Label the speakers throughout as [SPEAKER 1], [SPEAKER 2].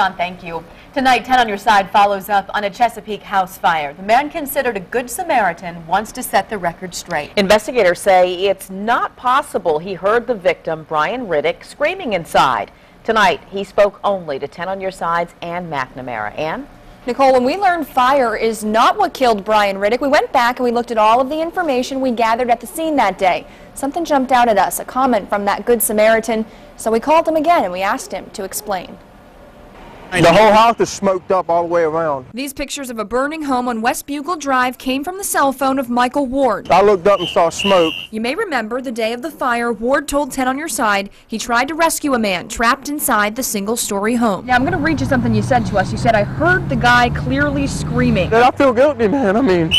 [SPEAKER 1] John, thank you. Tonight, 10 on Your Side follows up on a Chesapeake house fire. The man considered a good Samaritan wants to set the record straight.
[SPEAKER 2] Investigators say it's not possible he heard the victim, Brian Riddick, screaming inside. Tonight, he spoke only to 10 on Your Side's Ann McNamara. Ann?
[SPEAKER 3] Nicole, when we learned fire is not what killed Brian Riddick, we went back and we looked at all of the information we gathered at the scene that day. Something jumped out at us, a comment from that good Samaritan, so we called him again and we asked him to explain.
[SPEAKER 4] The whole house is smoked up all the way around.
[SPEAKER 3] These pictures of a burning home on West Bugle Drive came from the cell phone of Michael Ward.
[SPEAKER 4] I looked up and saw smoke.
[SPEAKER 3] You may remember the day of the fire, Ward told 10 on Your Side he tried to rescue a man trapped inside the single-story home.
[SPEAKER 5] Yeah, I'm going to read you something you said to us. You said, I heard the guy clearly screaming.
[SPEAKER 4] I feel guilty, man. I mean,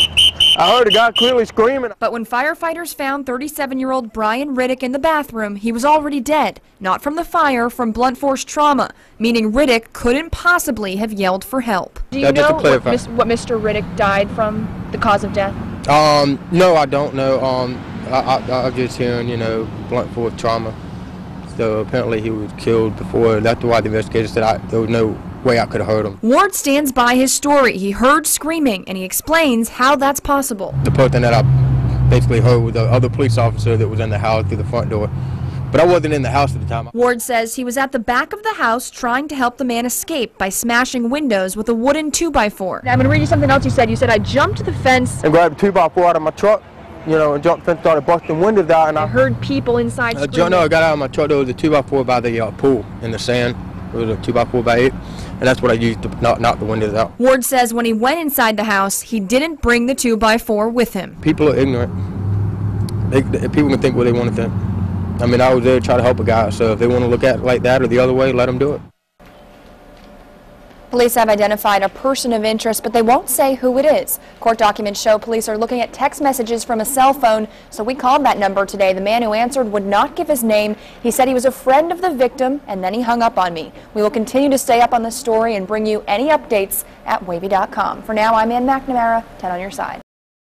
[SPEAKER 4] I heard a guy clearly screaming.
[SPEAKER 3] But when firefighters found 37-year-old Brian Riddick in the bathroom, he was already dead. Not from the fire, from blunt force trauma, meaning Riddick couldn't possibly have yelled for help.
[SPEAKER 5] Do you know what Mr. Riddick died from, the cause of death?
[SPEAKER 6] No, I don't know. I'm just hearing, blunt force trauma. So apparently he was killed before. That's why the investigators said there was no way I could have heard him.
[SPEAKER 3] Ward stands by his story. He heard screaming, and he explains how that's possible.
[SPEAKER 6] The person that I basically heard was the other police officer that was in the house through the front door. But I wasn't in the house at the time.
[SPEAKER 3] Ward says he was at the back of the house trying to help the man escape by smashing windows with a wooden 2x4.
[SPEAKER 5] Now, I'm going to read you something else you said. You said, I jumped the fence
[SPEAKER 4] and grabbed a 2x4 out of my truck, and jumped the fence, started busting windows out. And
[SPEAKER 5] I heard people inside screaming.
[SPEAKER 6] No, I got out of my truck. There was a 2x4 by the pool in the sand. It was a 2x4 by 8, and that's what I used to knock the windows out.
[SPEAKER 3] Ward says when he went inside the house, he didn't bring the 2x4 with him.
[SPEAKER 6] People are ignorant. People can think what they want to think. I mean, I was there to try to help a guy, so if they want to look at it like that or the other way, let them do it.
[SPEAKER 3] Police have identified a person of interest, but they won't say who it is. Court documents show police are looking at text messages from a cell phone, so we called that number today. The man who answered would not give his name. He said he was a friend of the victim, and then he hung up on me. We will continue to stay up on the story and bring you any updates at wavy.com. For now, I'm Ann McNamara, 10 on Your Side.